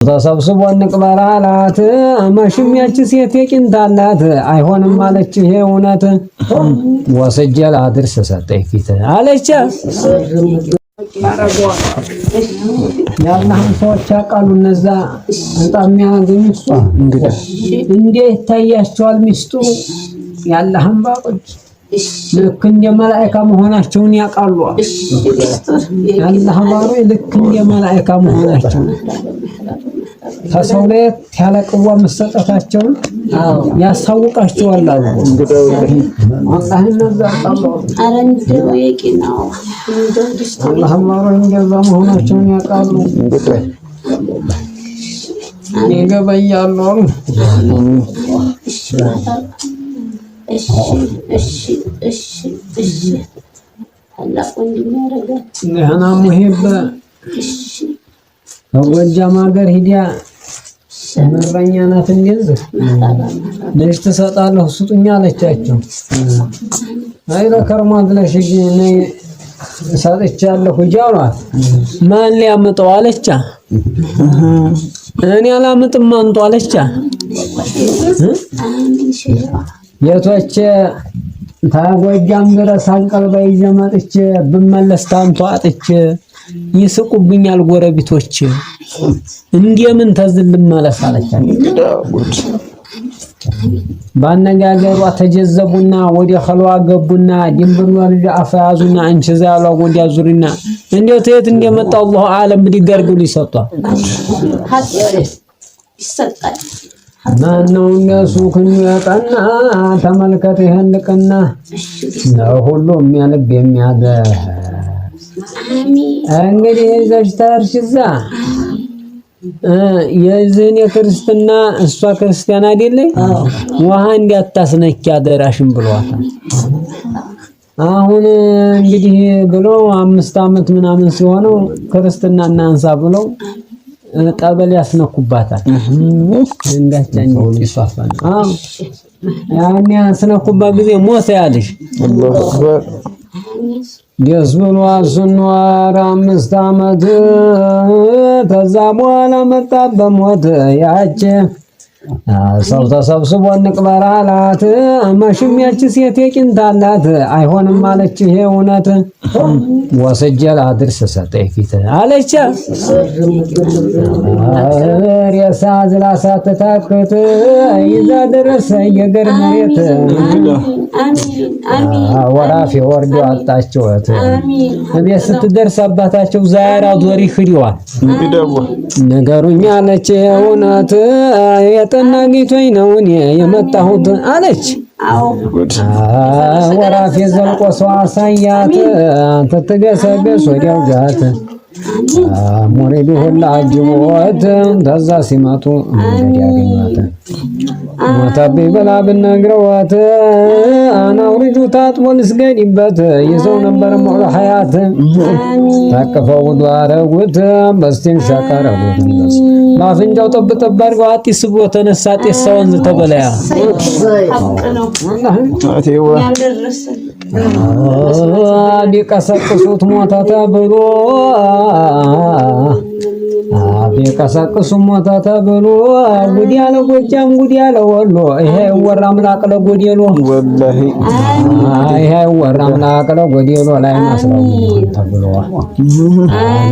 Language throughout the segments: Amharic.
ተሰብስቦ እንቅበራላት ማሽሚያች ሴት የቂንታላት አይሆንም ማለች ይሄ እውነት ወሰጀላ ድርስ ሰጠኝ ፊት አለች ያላህ ሰዎች ያቃሉ እነዛ በጣም ያገኙት እንዴት ታያቸዋል ሚስጥሩ ያላህም ባቆች ልክ እንደ መላእክት መሆናቸውን ያቃሉ ያላህ ባሮ ልክ እንደ መላእክት መሆናቸው ተሰውለ ያለቀዋ መሰጠታቸውን ያሳውቃቸዋል አሉ አላህ ነዛጣሉ አረንደው የቂናው አላህ ባሮ እንደዛ መሆናቸውን ያቃሉ ይገባያሉ እሺ አላህ ወንድም ነህና ሙሂብ ወንጃም ሀገር ሂዲያ መረኛ ናት እንደዚህ ልጅ ተሰጣለሁ ስጡኛ አለቻቸው አይለ ከርማት ለሽጂ ነይ ሰጥቻለሁ ጃሏት ማን ሊያመጣው አለቻ እኔ አላምጥም አንጡ አለቻ የቶች ታጎጃም ድረስ አንቀልባይ ዘመጥች በመለስ ታንቷ አጥች ይስቁብኛል ጎረቤቶች እንደምን ተዝልም ማለት አለቻቸው ባነጋገሯ ተጀዘቡና ወደ ኸልዋ ገቡና ድንብሩ ልጅ አፈያዙና አንቺ ዛሏ ወዲያ ዙሪና እንዴት የት እንደመጣ አላህ ዓለም ቢገርጉ ሊሰጧ ይሰጣል ማነው እነሱ ከሚያጣና ተመልከት ይሄን ልቅና ነው ሁሉም ያልብ የሚያደ እንግዲህ ዘጅታርሽዛ የዝኔ ክርስትና እሷ ክርስቲያን አይደለች ውሃ እንዲያታስነኪ አደራሽም ብሏታል አሁን እንግዲህ ብሎ 5 አመት ምናምን ሲሆነው ክርስትና እናንሳ ብሎ ጠበል ያስነኩባታል እንዳቻኝ ይሷፋን ያኔ ያስነኩባት ጊዜ ሞተ ያለሽ አላሁ አክበር የዝብሉ አስኗር 5 አመት ከዛ በኋላ መጣ በሞት ያች ሰው ተሰብስቦ እንቅበራላት ማሽሚያች ሴት የቂንታላት አይሆንም ማለች ይሄ እውነት ወሰጀላ ድርስ ሰጠኝ ፊት አለች ሬሳ ዝላሳ ተታከተ ይዛ ደረሰ የገር መሬት ወራፊ ወርዶ አጣቸውት እቤት ስትደርስ አባታቸው ዛራ ዶሪ ፍሪዋል ነገሩኛ አለች እውነት የጠናጊቶኝ ነው እኔ የመጣሁት አለች ወራፊ ዘልቆ ሰው አሳያት ተተገሰገስ ወዲያው ጋት ሞሬዱ ሁላ አጅቦት ተዛ ሲመጡ እንዲያገኙት ሞታቢ በላ ብነግረዋት አናውሪዱ ታጥቦ ልስገድበት ይዘው ነበር ሞላ ሐያት ታቀፈው ዱአረጉት በስቲን ሻቀረጉት ማፍንጫው ጠብጠብ አድርገው አጥስ ብሎ ተነሳ ጤሳውን ተበላያ ቢቀሰቅሱት ሞታ ተብሎ ቢቀሰቅሱ ሞታ ተብሎ ጉድ ያለ ጎጃም ጉድ ያለ ወሎ ይሄ ወራም ላቅለ ጎዴሎ ወላሂ ይሄ ወራም ላቅለ ጎዴሎ ላይ መስለው ተብሎ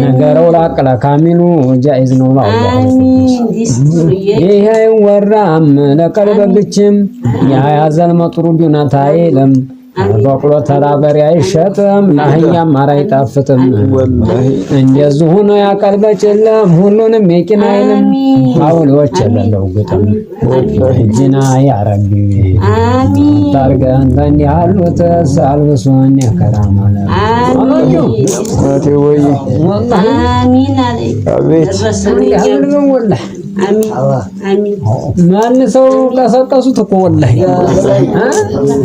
ነገረው ላቅለ ካሚሉ ጃኢዝ ነው ይሄ ወራም ለቀለበችም ያያዘል መጥሩ ዱናታ አይለም በቅሎ ተራበሪ አይሸጥም ለአህያም ማር አይጣፍጥም ወላሂ እንደዚህ ሆኖ ያቀልበጭለም ሁሉንም የቂና አይልም አውሎች የሌለው ግጥም ወላሂ ጂና ያ ረቢ አሚን ታርገን እንደ ያሉት ሳልብሱን ያከራማለ አሜን ወይ ወላሂ አሚን አለይ አቤት ረሰልኝ ወላሂ አሚን አሚን ማን ሰው ቀሰቀሱት እኮ ወላሂ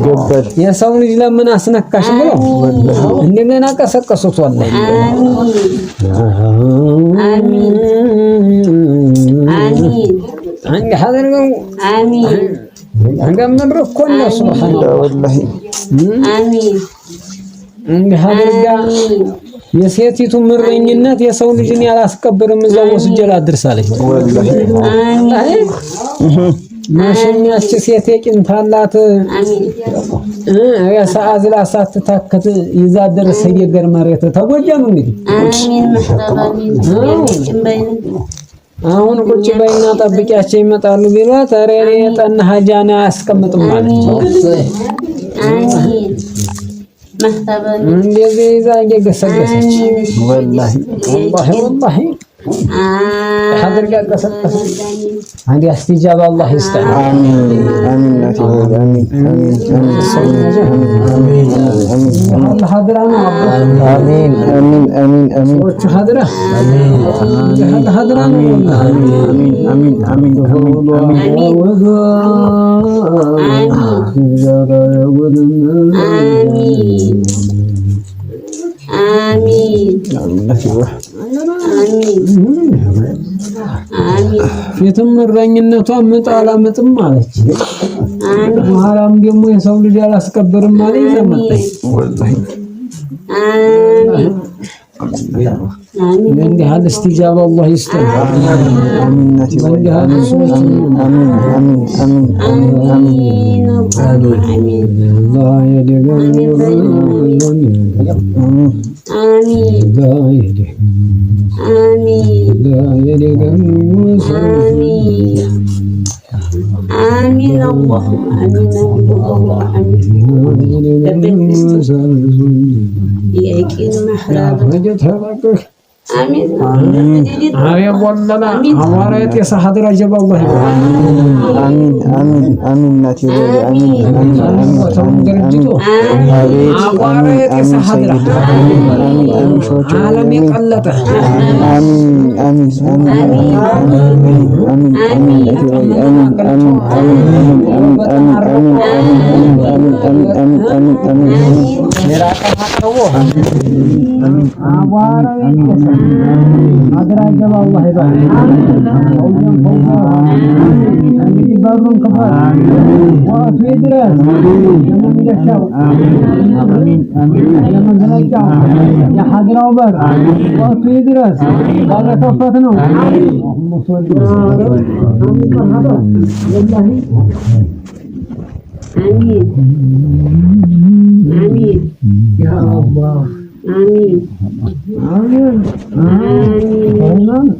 ገበል የሰው ልጅ ለምን አስነካሽ ብሎ እንደገና ቀሰቀሱት ወላሂ አሚን አሚን አንድ ሐዘርው አሚን አንገምር እኮ ነው ሱብሃንአላህ ወላሂ አሚን እንዲህ አድርጋ የሴቲቱ ምረኝነት የሰው ልጅን ያላስቀበርም እዛው ወስጄ ላድርሳለች ወላሂ ማሽኛች ሴት የቂንታላት ያሳአዝላ ሳትታከት ይዛ ደረሰ የገር መሬት ተጎጃም እንግዲህ አሁን ቁጭ በይና ጠብቂያቸው ይመጣሉ ቢሏት ኧረ እኔ የጠና ሀጃና አያስቀምጥም ማለት እንደዚህ ይዛ እየገሰገሰች ወላሂ ወላሂ حضر قال قصص عندي استجابة الله يستر آمين آمين آمين آمين حضر أنا آمين آمين آمين آمين حضره آمين حضر أنا آمين آمين آمين آمين ፊትም እረኝነቷ ምጣላ ምጥም አለች በኋላም ደግሞ የሰው ልጅ አላስቀበርም ማለት ዘመጣኝ ወላሂ من هذا استجابة الله يستر آمين من هذا آمين آمين آمين آمين الله يديك آمين الله يديك آمين الله يديك آمين الله آمين الله آمين يأكل محراب آمين آمين والله حوارات يا صحادر جب الله آمين آمين آمين ناتي آمين آمين آمين حوارات يا صحادر عالم يقلته آمين آمين آمين آمين آمين أدرى جل الله يبارك آمين يبارون كفار وفي درس يوم يشاو آمين آمين يوم نرجع يا حضر عمر وفي درس قال توفتنا اللهم صل آمين آمين يا الله آمين آمين آمين آمين